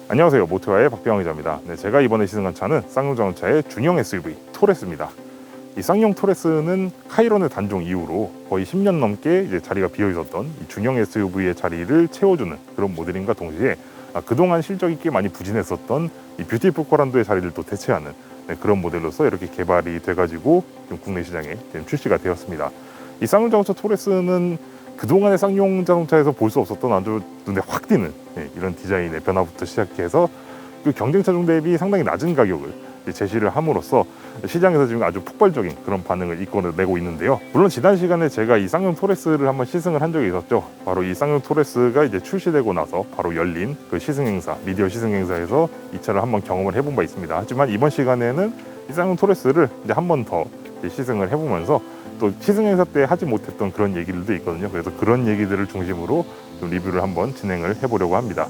안녕하세요, 모토와의 박병환 기자입니다. 네, 제가 이번에 시승한 차는 쌍용자동차의 중형 SUV 토레스입니다. 이 쌍용 토레스는 카이런의 단종 이후로 거의 10년 넘게 이제 자리가 비어 있었던 이 중형 SUV의 자리를 채워주는 그런 모델인가 동시에 그동안 실적이 꽤 많이 부진했었던 이 뷰티풀 코란도의 자리를 또 대체하는 그런 모델로서 이렇게 개발이 돼가지고 좀 국내 시장에 출시가 되었습니다. 이 쌍용자동차 토레스는 그동안의 쌍용 자동차에서 볼 수 없었던 아주 눈에 확 띄는 이런 디자인의 변화부터 시작해서 그 경쟁차 중 대비 상당히 낮은 가격을 제시를 함으로써 시장에서 지금 아주 폭발적인 그런 반응을 이끌어내고 있는데요. 물론 지난 시간에 제가 이 쌍용 토레스를 한번 시승을 한 적이 있었죠. 바로 이 쌍용 토레스가 이제 출시되고 나서 바로 열린 그 시승 행사, 미디어 시승 행사에서 이 차를 한번 경험을 해본 바 있습니다. 하지만 이번 시간에는 이 쌍용 토레스를 이제 한 번 더 시승을 해보면서 또 시승 행사 때 하지 못했던 그런 얘기들도 있거든요. 그래서 그런 얘기들을 중심으로 좀 리뷰를 한번 진행을 해보려고 합니다.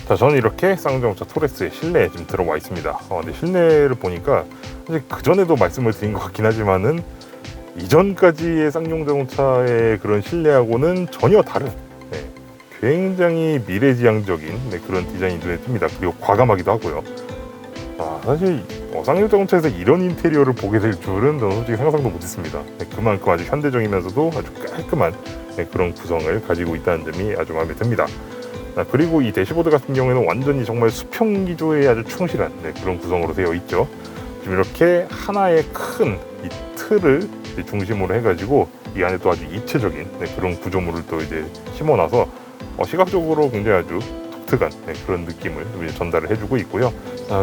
자, 저는 이렇게 쌍용자동차 토레스의 실내에 지금 들어와 있습니다. 근데 실내를 보니까 사실 그전에도 말씀을 드린 것 같긴 하지만은 이전까지의 쌍용자동차의 그런 실내하고는 전혀 다른 굉장히 미래지향적인 그런 디자인이 눈에 띕니다. 그리고 과감하기도 하고요. 사실 쌍용자동차에서 이런 인테리어를 보게 될 줄은 저는 솔직히 상상도 못했습니다. 그만큼 아주 현대적이면서도 아주 깔끔한 그런 구성을 가지고 있다는 점이 아주 마음에 듭니다. 그리고 이 대시보드 같은 경우에는 완전히 정말 수평 기조에 아주 충실한 그런 구성으로 되어 있죠. 지금 이렇게 하나의 큰 이 틀을 중심으로 해가지고 이 안에 또 아주 입체적인 그런 구조물을 또 이제 심어놔서 시각적으로 굉장히 아주 독특한 그런 느낌을 전달을 해주고 있고요.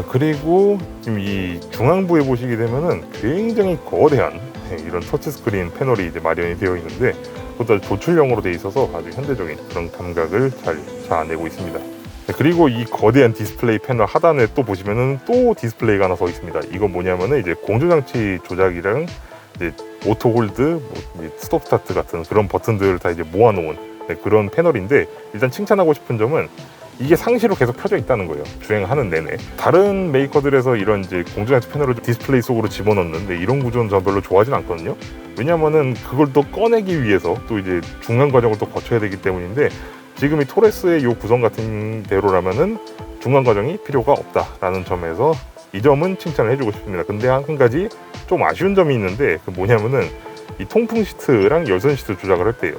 그리고 지금 이 중앙부에 보시게 되면은 굉장히 거대한 이런 터치스크린 패널이 이제 마련이 되어 있는데 그것도 아주 도출형으로 되어 있어서 아주 현대적인 그런 감각을 잘 자아내고 있습니다. 네, 그리고 이 거대한 디스플레이 패널 하단에 또 보시면은 또 디스플레이가 하나 서 있습니다. 이건 뭐냐면은 이제 공조장치 조작이랑 이제 오토 홀드, 뭐 스톱 스타트 같은 그런 버튼들을 다 이제 모아놓은 네, 그런 패널인데, 일단 칭찬하고 싶은 점은 이게 상시로 계속 켜져 있다는 거예요. 주행하는 내내. 다른 메이커들에서 이런 이제 공조장치 패널을 디스플레이 속으로 집어넣는데 이런 구조는 저는 별로 좋아하진 않거든요. 왜냐면은 그걸 또 꺼내기 위해서 또 이제 중간 과정을 또 거쳐야 되기 때문인데, 지금 이 토레스의 이 구성 같은 대로라면은 중간 과정이 필요가 없다라는 점에서 이 점은 칭찬을 해주고 싶습니다. 근데 한 가지 좀 아쉬운 점이 있는데, 그 뭐냐면은 이 통풍 시트랑 열선 시트 조작을 할 때요.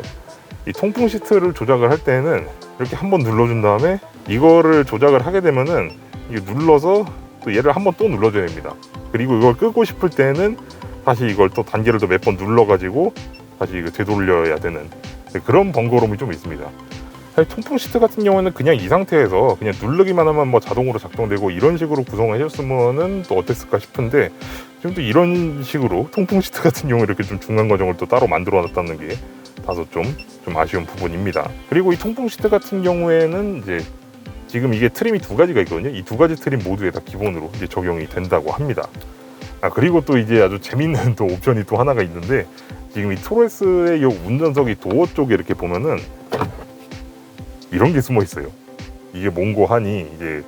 이 통풍 시트를 조작을 할 때는 이렇게 한번 눌러준 다음에 이거를 조작을 하게 되면은 이게 눌러서 또 얘를 한번 또 눌러줘야 됩니다. 그리고 이걸 끄고 싶을 때는 다시 이걸 또 단계를 또 몇 번 눌러가지고 다시 이거 되돌려야 되는 그런 번거로움이 좀 있습니다. 사실 통풍 시트 같은 경우는 그냥 이 상태에서 그냥 누르기만 하면 뭐 자동으로 작동되고 이런 식으로 구성을 해줬으면은 또 어땠을까 싶은데, 지금 또 이런 식으로 통풍 시트 같은 경우 이렇게 좀 중간 과정을 또 따로 만들어 놨다는 게 다소 좀 아쉬운 부분입니다. 그리고 이 통풍 시트 같은 경우에는 이제 지금 이게 트림이 두 가지가 있거든요. 이 두 가지 트림 모두에 다 기본으로 이제 적용이 된다고 합니다. 그리고 또 이제 아주 재밌는 또 옵션이 또 하나가 있는데, 지금 이 토레스의 이 운전석이 도어 쪽에 이렇게 보면은 이런 게 숨어 있어요. 이게 뭔고 하니 이제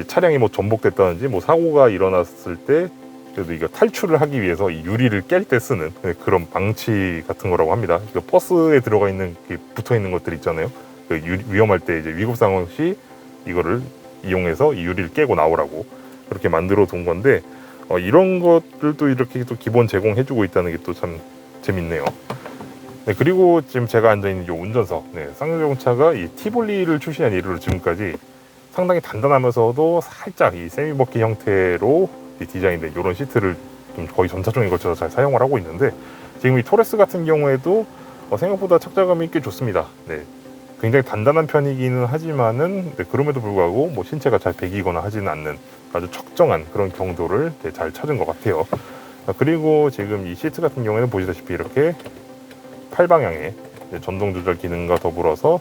차량이 뭐 전복됐다든지 뭐 사고가 일어났을 때 그래도 이거 탈출을 하기 위해서 이 유리를 깰 때 쓰는 그런 방치 같은 거라고 합니다. 그 버스에 들어가 있는 붙어 있는 것들 있잖아요. 그 위험할 때 이제 위급 상황 시 이거를 이용해서 이 유리를 깨고 나오라고 그렇게 만들어 둔 건데, 이런 것들도 이렇게 또 기본 제공해주고 있다는 게 또 참 재밌네요. 네, 그리고 지금 제가 앉아있는 이 운전석, 쌍용자동차가 이 티볼리를 출시한 이후로 지금까지 상당히 단단하면서도 살짝 이 세미버키 형태로 디자인된 이런 시트를 좀 거의 전차종에 걸쳐서 잘 사용을 하고 있는데, 지금 이 토레스 같은 경우에도 생각보다 착자감이 꽤 좋습니다. 네, 굉장히 단단한 편이기는 하지만은 그럼에도 불구하고 뭐 신체가 잘 배기거나 하지는 않는 아주 적정한 그런 경도를 잘 찾은 것 같아요. 그리고 지금 이 시트 같은 경우에는 보시다시피 이렇게 팔방향에 전동 조절 기능과 더불어서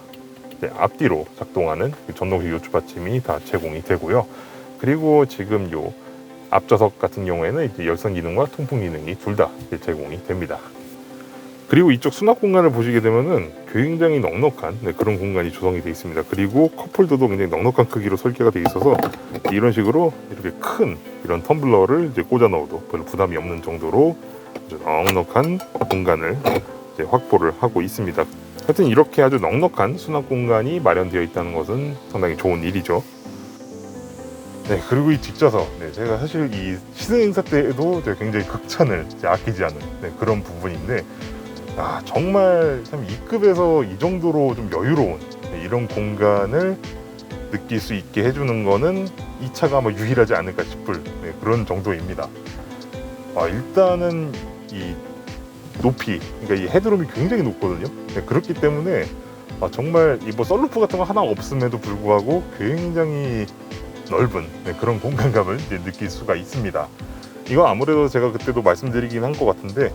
앞뒤로 작동하는 전동식 요추 받침이 다 제공이 되고요. 그리고 지금 요 앞좌석 같은 경우에는 이제 열선 기능과 통풍 기능이 둘 다 제공이 됩니다. 그리고 이쪽 수납 공간을 보시게 되면은 굉장히 넉넉한 그런 공간이 조성이 되어 있습니다. 그리고 컵홀더도 굉장히 넉넉한 크기로 설계가 되어 있어서 이런 식으로 이렇게 큰 이런 텀블러를 이제 꽂아 넣어도 별로 부담이 없는 정도로 넉넉한 공간을 이제 확보를 하고 있습니다. 하여튼 이렇게 아주 넉넉한 수납 공간이 마련되어 있다는 것은 상당히 좋은 일이죠. 네, 그리고 이 뒷좌석, 제가 사실 이 시승 행사 때에도 굉장히 극찬을 아끼지 않은 그런 부분인데, 정말 참 이 급에서 이 정도로 좀 여유로운 이런 공간을 느낄 수 있게 해주는 거는 이 차가 아마 유일하지 않을까 싶을 그런 정도입니다. 일단은 이 높이, 그러니까 이 헤드룸이 굉장히 높거든요. 그렇기 때문에 정말 이 뭐 썬루프 같은 거 하나 없음에도 불구하고 굉장히 넓은 그런 공간감을 느낄 수가 있습니다. 이건 아무래도 제가 그때도 말씀드리긴 한 것 같은데,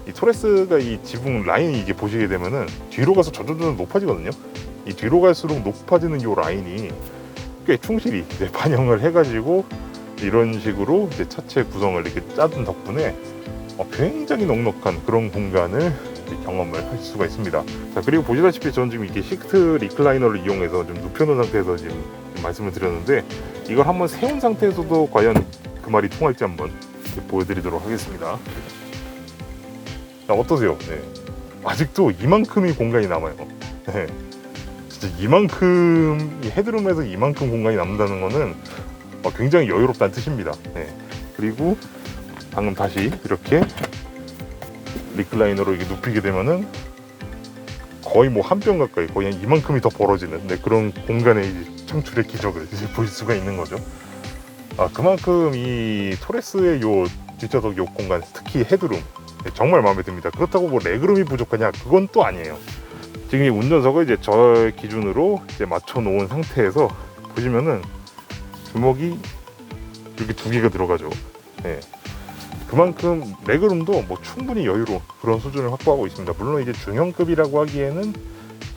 이 토레스가 이 지붕 라인이 이게 보시게 되면은 뒤로 가서 점점 높아지거든요. 이 뒤로 갈수록 높아지는 이 라인이 꽤 충실히 반영을 해가지고 이런 식으로 차체 구성을 이렇게 짜둔 덕분에 굉장히 넉넉한 그런 공간을 경험을 할 수가 있습니다. 자, 그리고 보시다시피 저는 지금 이렇게 시트 리클라이너를 이용해서 좀 눕혀놓은 상태에서 지금 말씀을 드렸는데, 이걸 한번 세운 상태에서도 과연 그 말이 통할지 한번 보여드리도록 하겠습니다. 자, 어떠세요? 아직도 이만큼의 공간이 남아요. 진짜 이만큼, 이 헤드룸에서 이만큼 공간이 남는다는 거는 굉장히 여유롭다는 뜻입니다. 그리고 방금 다시 이렇게 리클라이너로 이렇게 눕히게 되면은 거의 뭐 한 뼘 가까이, 거의 한 이만큼이 더 벌어지는 그런 공간의 창출의 기적을 이제 볼 수가 있는 거죠. 그만큼 이 토레스의 요 뒷좌석 요 공간, 특히 헤드룸 정말 마음에 듭니다. 그렇다고 뭐 레그룸이 부족하냐, 그건 또 아니에요. 지금 이 운전석을 이제 저 기준으로 이제 맞춰 놓은 상태에서 보시면은 주먹이 이렇게 두 개가 들어가죠. 그만큼 레그룸도 뭐 충분히 여유로운 그런 수준을 확보하고 있습니다. 물론 이제 중형급이라고 하기에는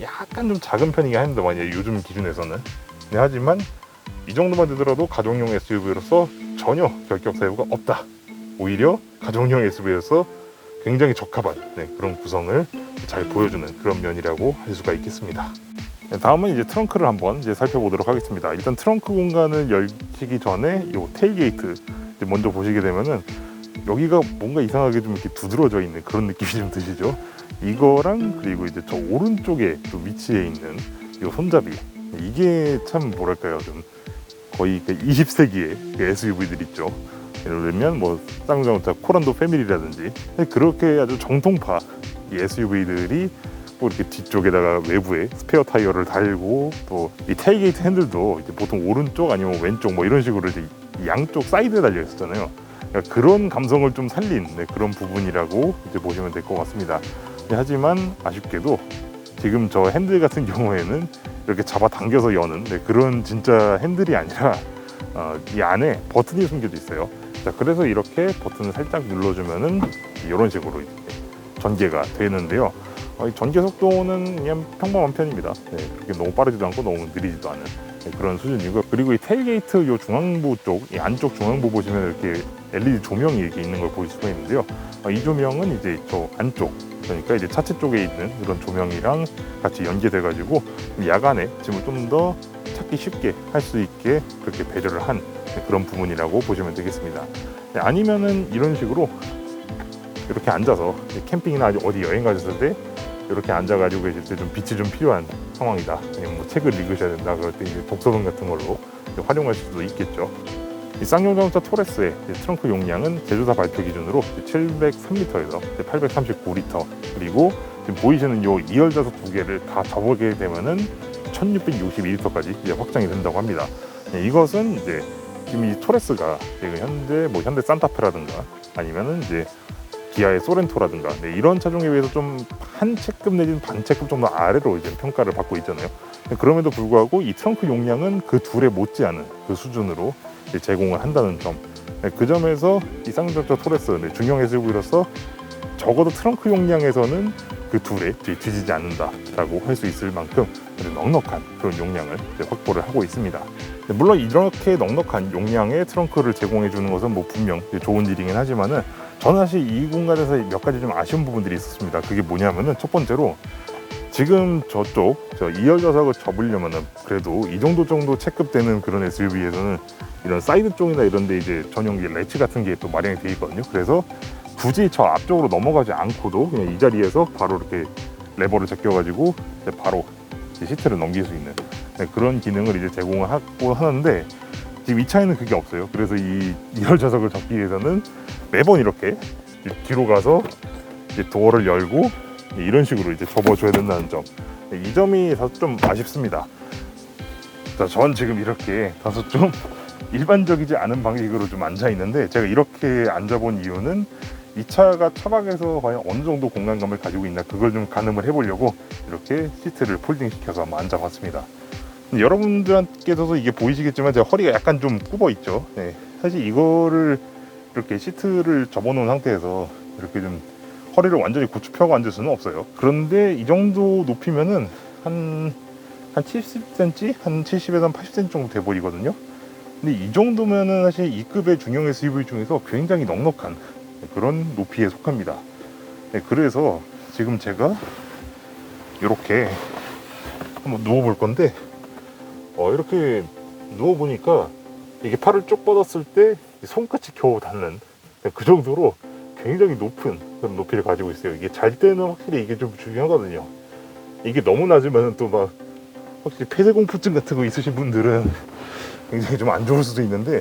약간 좀 작은 편이긴 한데, 만약에 요즘 기준에서는 네, 하지만 이 정도만 되더라도 가정용 SUV로서 전혀 결격 사유가 없다. 오히려 가정용 SUV로서 굉장히 적합한 그런 구성을 잘 보여주는 그런 면이라고 할 수가 있겠습니다. 네, 다음은 이제 트렁크를 한번 살펴보도록 하겠습니다. 일단 트렁크 공간을 열기 전에 이 테일게이트 먼저 보시게 되면은 여기가 뭔가 이상하게 좀 이렇게 두드러져 있는 그런 느낌이 좀 드시죠? 이거랑 그리고 이제 저 오른쪽에 또 위치해 있는 이 손잡이, 이게 참 뭐랄까요, 좀 거의 20세기의 SUV들 있죠. 예를 들면 뭐 쌍용자동차 코란도 패밀리라든지 그렇게 아주 정통파 이 SUV들이 뭐 이렇게 뒤쪽에다가 외부에 스페어 타이어를 달고 또 이 테일게이트 핸들도 이제 보통 오른쪽 아니면 왼쪽 뭐 이런 식으로 이제 양쪽 사이드에 달려 있었잖아요. 그러니까 그런 감성을 좀 살린 그런 부분이라고 이제 보시면 될 것 같습니다. 하지만 아쉽게도 지금 저 핸들 같은 경우에는 이렇게 잡아당겨서 여는 그런 진짜 핸들이 아니라 이 안에 버튼이 숨겨져 있어요. 자, 그래서 이렇게 버튼을 살짝 눌러주면은 이런 식으로 이제 전개가 되는데요. 이 전개 속도는 그냥 평범한 편입니다. 그렇게 너무 빠르지도 않고 너무 느리지도 않은 그런 수준이고요. 그리고 이 테일게이트 요 중앙부 쪽, 이 안쪽 중앙부 보시면 이렇게 LED 조명이 이렇게 있는 걸 보실 수가 있는데요. 이 조명은 이제 저 안쪽, 그러니까 이제 차체 쪽에 있는 그런 조명이랑 같이 연계돼가지고 야간에 짐을 좀 더 찾기 쉽게 할 수 있게 그렇게 배려를 한 그런 부분이라고 보시면 되겠습니다. 아니면은 이런 식으로 이렇게 앉아서 캠핑이나 어디 여행 가셨을 때 이렇게 앉아가지고 계실 때 좀 빛이 좀 필요한 상황이다. 뭐 책을 읽으셔야 된다. 그럴 때 이제 독서등 같은 걸로 활용하실 수도 있겠죠. 이 쌍용자동차 토레스의 트렁크 용량은 제조사 발표 기준으로 703리터에서 839리터, 그리고 지금 보이시는 요 2열 좌석 두 개를 다 접어보게 되면은 1662리터까지 확장이 된다고 합니다. 이것은 이제 지금 이 토레스가 지금 현대 산타페라든가 아니면은 이제 기아의 소렌토라든가 이런 차종에 비해서 좀 한 체급 내지는 반 체급 정도 아래로 이제 평가를 받고 있잖아요. 그럼에도 불구하고 이 트렁크 용량은 그 둘에 못지않은 그 수준으로 제공을 한다는 점, 그 점에서 이 쌍용자동차 토레스 중형 SUV로서 적어도 트렁크 용량에서는 그 둘에 뒤지지 않는다라고 할 수 있을 만큼 넉넉한 그런 용량을 확보를 하고 있습니다. 물론 이렇게 넉넉한 용량의 트렁크를 제공해 주는 것은 뭐 분명 좋은 일이긴 하지만은 저는 사실 이 공간에서 몇 가지 좀 아쉬운 부분들이 있었습니다. 그게 뭐냐면은 첫 번째로 지금 저쪽 2열 좌석을 접으려면은 그래도 이 정도 체급되는 그런 SUV에서는 이런 사이드 쪽이나 이런 데 이제 전용기 래치 같은 게 또 마련이 되어 있거든요. 그래서 굳이 저 앞쪽으로 넘어가지 않고도 그냥 이 자리에서 바로 이렇게 레버를 제껴가지고 바로 시트를 넘길 수 있는 그런 기능을 이제 제공을 하고 하는데 지금 이 차에는 그게 없어요. 그래서 이 2열 좌석을 접기 위해서는 매번 이렇게 뒤로 가서 이제 도어를 열고 이런 식으로 이제 접어줘야 된다는 점, 이 점이 다소 좀 아쉽습니다. 자, 전 지금 이렇게 다소 좀 일반적이지 않은 방식으로 좀 앉아 있는데, 제가 이렇게 앉아본 이유는 이 차가 차박에서 과연 어느 정도 공간감을 가지고 있나 그걸 좀 가늠을 해보려고 이렇게 시트를 폴딩 시켜서 한번 앉아봤습니다. 여러분들께서도 이게 보이시겠지만 제 허리가 약간 좀 굽어 있죠. 사실 이거를 이렇게 시트를 접어놓은 상태에서 이렇게 좀 허리를 완전히 고추 펴고 앉을 수는 없어요. 그런데 이 정도 높이면은 한 70cm? 한 70에서 80cm 정도 돼 보이거든요. 근데 이 정도면은 사실 이 급의 중형 SUV 중에서 굉장히 넉넉한 그런 높이에 속합니다. 그래서 지금 제가 이렇게 한번 누워볼 건데, 이렇게 누워보니까 이게 팔을 쭉 뻗었을 때 손끝이 겨우 닿는 그 정도로 굉장히 높은 그런 높이를 가지고 있어요. 이게 잘 때는 확실히 이게 좀 중요하거든요. 이게 너무 낮으면 또 막 확실히 폐쇄공포증 같은 거 있으신 분들은 굉장히 좀 안 좋을 수도 있는데,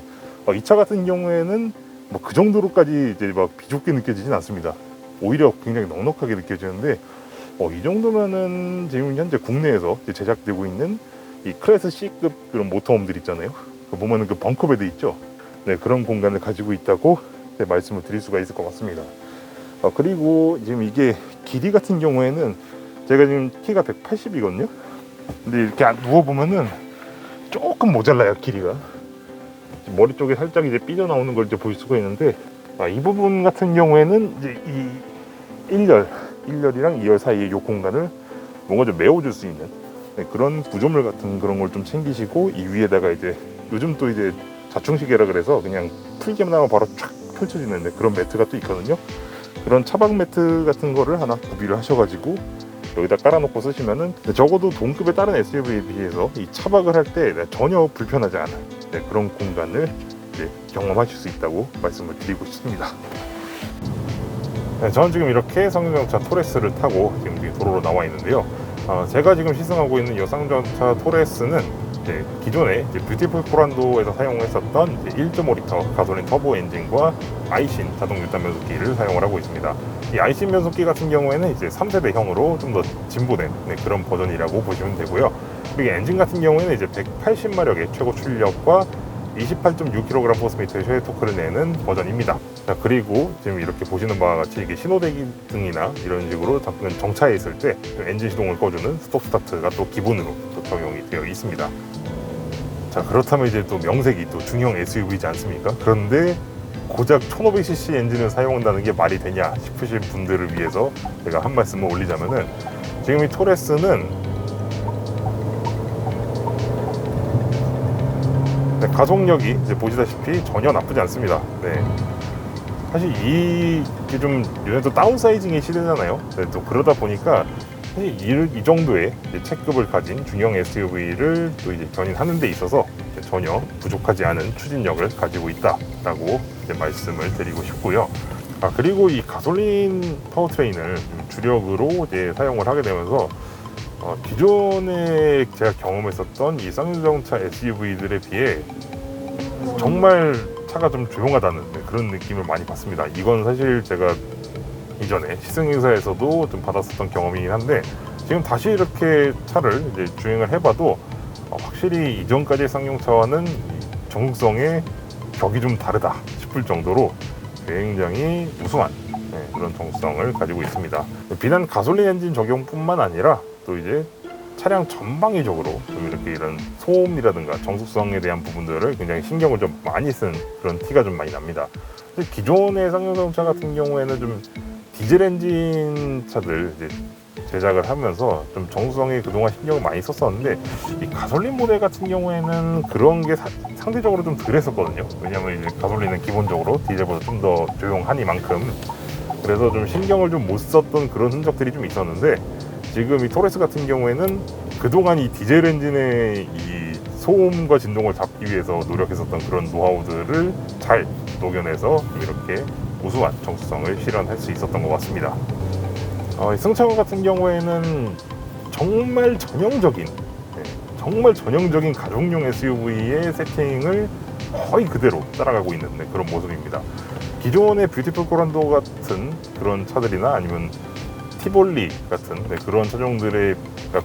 이 차 같은 경우에는 뭐 그 정도로까지 이제 막 비좁게 느껴지진 않습니다. 오히려 굉장히 넉넉하게 느껴지는데, 이 정도면은 지금 현재 국내에서 제작되고 있는 이 클래스 C급 그런 모터홈들 있잖아요. 보면은 그 벙커베드 있죠. 그런 공간을 가지고 있다고 말씀을 드릴 수가 있을 것 같습니다. 그리고 지금 이게 길이 같은 경우에는 제가 지금 키가 180이거든요. 근데 이렇게 누워보면은 조금 모자라요, 길이가. 머리 쪽에 살짝 이제 삐져나오는 걸 이제 볼 수가 있는데, 이 부분 같은 경우에는 이제 이 1열이랑 2열 사이의 이 공간을 뭔가 좀 메워줄 수 있는 네, 그런 구조물 같은 그런 걸 좀 챙기시고, 이 위에다가 이제 요즘 또 이제 자충시계라 그래서 그냥 풀기만 하면 바로 쫙 펼쳐지는 그런 매트가 또 있거든요. 그런 차박 매트 같은 거를 하나 구비를 하셔가지고 여기다 깔아놓고 쓰시면은 적어도 동급의 다른 SUV에 비해서 이 차박을 할 때 전혀 불편하지 않은 그런 공간을 이제 경험하실 수 있다고 말씀을 드리고 싶습니다. 네, 저는 지금 이렇게 쌍용자동차 토레스를 타고 지금 도로로 나와 있는데요. 제가 지금 시승하고 있는 이 쌍용자동차 토레스는 기존에 뷰티풀 코란도에서 사용했었던 1.5L 가솔린 터보 엔진과 아이신 자동 6단 변속기를 사용을 하고 있습니다. 이 아이신 변속기 같은 경우에는 이제 3세대형으로 좀 더 진보된 그런 버전이라고 보시면 되고요. 그리고 엔진 같은 경우에는 이제 180마력의 최고 출력과 28.6kg 포스미터의 최대 토크를 내는 버전입니다. 자, 그리고 지금 이렇게 보시는 바와 같이 이게 신호대기 등이나 이런 식으로 정차해 있을 때 엔진 시동을 꺼주는 스톱 스타트가 또 기본으로 또 적용이 되어 있습니다. 자, 그렇다면 이제 또 명색이 또 중형 SUV이지 않습니까? 그런데 고작 1500cc 엔진을 사용한다는 게 말이 되냐 싶으실 분들을 위해서 제가 한 말씀을 올리자면은, 지금 이 토레스는 가속력이 이제 보시다시피 전혀 나쁘지 않습니다. 사실 이게 좀 요즘 또 다운사이징의 시대잖아요. 또 그러다 보니까 사실 이 정도의 체급을 가진 중형 SUV를 또 이제 견인하는 데 있어서 전혀 부족하지 않은 추진력을 가지고 있다라고 말씀을 드리고 싶고요. 그리고 이 가솔린 파워트레인을 주력으로 이제 사용을 하게 되면서 기존에 제가 경험했었던 이 쌍용자동차 SUV들에 비해 정말 차가 좀 조용하다는 그런 느낌을 많이 받습니다. 이건 사실 제가 이전에 시승행사에서도 좀 받았었던 경험이긴 한데, 지금 다시 이렇게 차를 이제 주행을 해봐도 확실히 이전까지의 쌍용차와는 정숙성의 격이 좀 다르다 싶을 정도로 굉장히 우수한 그런 정숙성을 가지고 있습니다. 비단 가솔린 엔진 적용뿐만 아니라 또 이제 차량 전방위적으로 좀 이렇게 이런 소음이라든가 정숙성에 대한 부분들을 굉장히 신경을 좀 많이 쓴 그런 티가 좀 많이 납니다. 기존의 쌍용자동차 같은 경우에는 좀 디젤 엔진 차들 이제 제작을 하면서 좀 정숙성에 그동안 신경을 많이 썼었는데, 이 가솔린 모델 같은 경우에는 그런 게 상대적으로 좀 덜 했었거든요. 왜냐하면 이제 가솔린은 기본적으로 디젤보다 좀 더 조용하니만큼, 그래서 좀 신경을 좀 못 썼던 그런 흔적들이 좀 있었는데, 지금 이 토레스 같은 경우에는 그동안 이 디젤 엔진의 이 소음과 진동을 잡기 위해서 노력했었던 그런 노하우들을 잘 녹여내서 이렇게 우수한 정숙성을 실현할 수 있었던 것 같습니다. 승차감 같은 경우에는 정말 전형적인 가족용 SUV의 세팅을 거의 그대로 따라가고 있는 그런 모습입니다. 기존의 뷰티풀 코란도 같은 그런 차들이나 아니면 티볼리 같은 그런 차종들에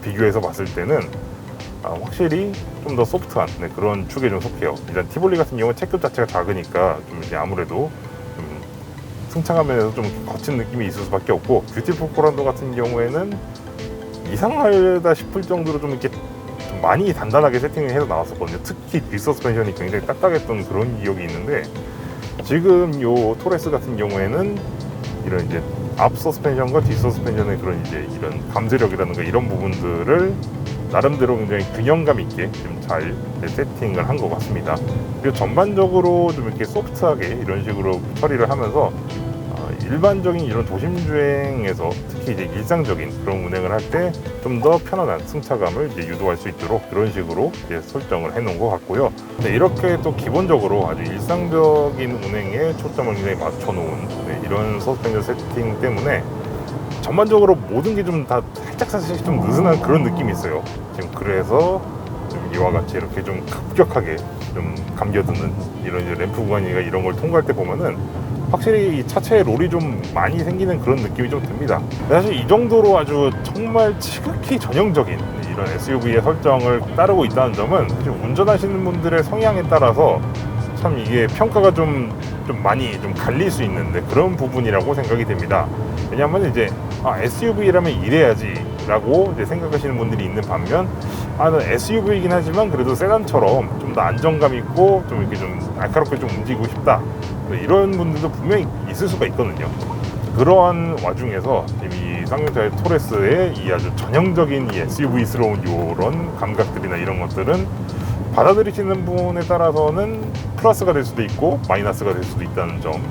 비교해서 봤을 때는 확실히 좀 더 소프트한 그런 축에 좀 속해요. 일단 티볼리 같은 경우는 체급 자체가 작으니까 좀 이제 아무래도 좀 승차감에서 좀 거친 느낌이 있을 수밖에 없고, 뷰티풀 코란도 같은 경우에는 이상하다 싶을 정도로 좀 이렇게 좀 많이 단단하게 세팅을 해서 나왔었거든요. 특히 뒷 서스펜션이 굉장히 딱딱했던 그런 기억이 있는데, 지금 요 토레스 같은 경우에는 이런 이제 앞 서스펜션과 뒷 서스펜션의 그런 이제 이런 감쇄력이라든가 이런 부분들을 나름대로 굉장히 균형감 있게 좀 잘 세팅을 한 것 같습니다. 그리고 전반적으로 좀 이렇게 소프트하게 이런 식으로 처리를 하면서 일반적인 이런 도심 주행에서 특히 이제 일상적인 그런 운행을 할 때 좀 더 편안한 승차감을 이제 유도할 수 있도록 그런 식으로 이제 설정을 해 놓은 것 같고요. 근데 이렇게 또 기본적으로 아주 일상적인 운행에 초점을 굉장히 맞춰 놓은 이런 서스펜션 세팅 때문에 전반적으로 모든 게 좀 다 살짝 좀 느슨한 그런 느낌이 있어요. 지금 그래서 좀 이와 같이 이렇게 좀 급격하게 좀 감겨드는 이런 이제 램프 구간이나 이런 걸 통과할 때 보면은 확실히 이 차체에 롤이 좀 많이 생기는 그런 느낌이 좀 듭니다. 사실 이 정도로 아주 정말 지극히 전형적인 이런 SUV의 설정을 따르고 있다는 점은 사실 운전하시는 분들의 성향에 따라서 참 이게 평가가 좀 많이 좀 갈릴 수 있는 그런 부분이라고 생각이 됩니다. 왜냐하면 이제 SUV라면 이래야지 라고 이제 생각하시는 분들이 있는 반면, SUV이긴 하지만 그래도 세단처럼 좀 더 안정감 있고 좀 이렇게 좀 날카롭게 좀 움직이고 싶다, 이런 분들도 분명히 있을 수가 있거든요. 그러한 와중에서 이 쌍용차의 토레스의 이 아주 전형적인 이 SUV스러운 이런 감각들이나 이런 것들은 받아들이시는 분에 따라서는 플러스가 될 수도 있고 마이너스가 될 수도 있다는 점,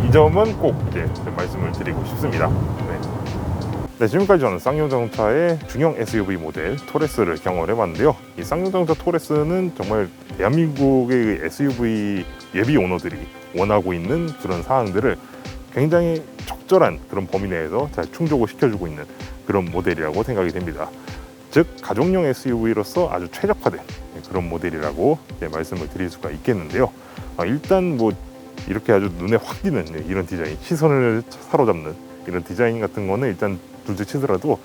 이 점은 꼭 이제 말씀을 드리고 싶습니다. 네, 지금까지 저는 쌍용자동차의 중형 SUV 모델 토레스를 경험을 해봤는데요. 이 쌍용자동차 토레스는 정말 대한민국의 SUV 예비 오너들이 원하고 있는 그런 사항들을 굉장히 적절한 그런 범위 내에서 잘 충족을 시켜주고 있는 그런 모델이라고 생각이 됩니다. 즉 가족용 SUV로서 아주 최적화된 그런 모델이라고 말씀을 드릴 수가 있겠는데요. 일단 뭐 이렇게 아주 눈에 확 띄는 이런 디자인, 시선을 사로잡는 이런 디자인 같은 거는 일단 둘째 치더라도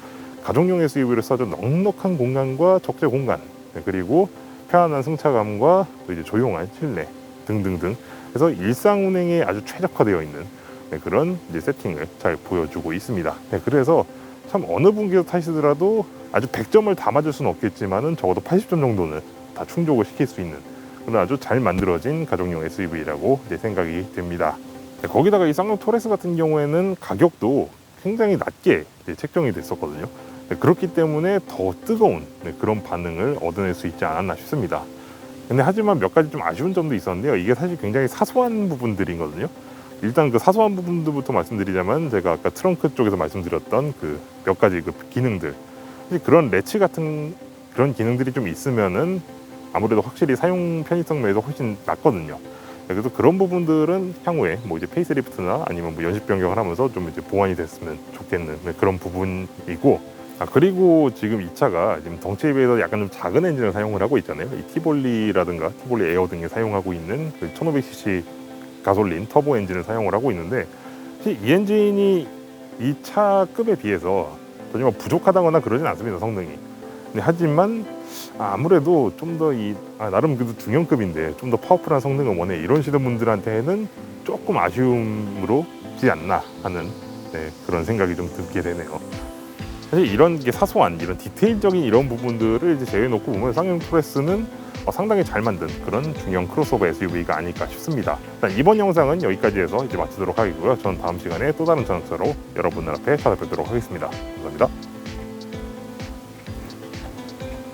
가족용 SUV로서 아주 넉넉한 공간과 적재 공간, 그리고 편안한 승차감과 또 이제 조용한 실내 등등등 해서 일상 운행에 아주 최적화되어 있는 그런 이제 세팅을 잘 보여주고 있습니다. 그래서 참 어느 분께서 타시더라도 아주 100점을 다 맞을 수는 없겠지만은 적어도 80점 정도는 다 충족을 시킬 수 있는 그런 아주 잘 만들어진 가족용 SUV라고 생각이 됩니다. 거기다가 이 쌍용 토레스 같은 경우에는 가격도 굉장히 낮게 책정이 됐었거든요. 그렇기 때문에 더 뜨거운 그런 반응을 얻어낼 수 있지 않았나 싶습니다. 근데 하지만 몇 가지 좀 아쉬운 점도 있었는데요. 이게 사실 굉장히 사소한 부분들이거든요. 일단 그 사소한 부분들부터 말씀드리자면, 제가 아까 트렁크 쪽에서 말씀드렸던 그 몇 가지 그 기능들, 그런 레치 같은 그런 기능들이 좀 있으면은 아무래도 확실히 사용 편의성 면에서 훨씬 낫거든요. 그래서 그런 부분들은 향후에 뭐 이제 페이스리프트나 아니면 뭐 연식 변경을 하면서 좀 이제 보완이 됐으면 좋겠는 그런 부분이고, 그리고 지금 이 차가 지금 덩치에 비해서 약간 좀 작은 엔진을 사용을 하고 있잖아요. 이 티볼리라든가 티볼리 에어 등에 사용하고 있는 그 1500cc 가솔린 터보 엔진을 사용을 하고 있는데, 사실 이 엔진이 이 차 급에 비해서 전혀 뭐 부족하다거나 그러진 않습니다, 성능이. 근데 하지만 아무래도 좀 더 나름 그래도 중형급인데 좀 더 파워풀한 성능을 원해 이러시는 분들한테는 조금 아쉬움으로 지 않나 하는 그런 생각이 좀 들게 되네요. 사실 이런 게 사소한 이런 디테일적인 이런 부분들을 이제 제외놓고 보면 쌍용 토레스는 상당히 잘 만든 그런 중형 크로스오버 SUV가 아닐까 싶습니다. 일단 이번 영상은 여기까지 해서 이제 마치도록 하겠고요. 저는 다음 시간에 또 다른 자동차로 여러분들 앞에 찾아뵙도록 하겠습니다. 감사합니다.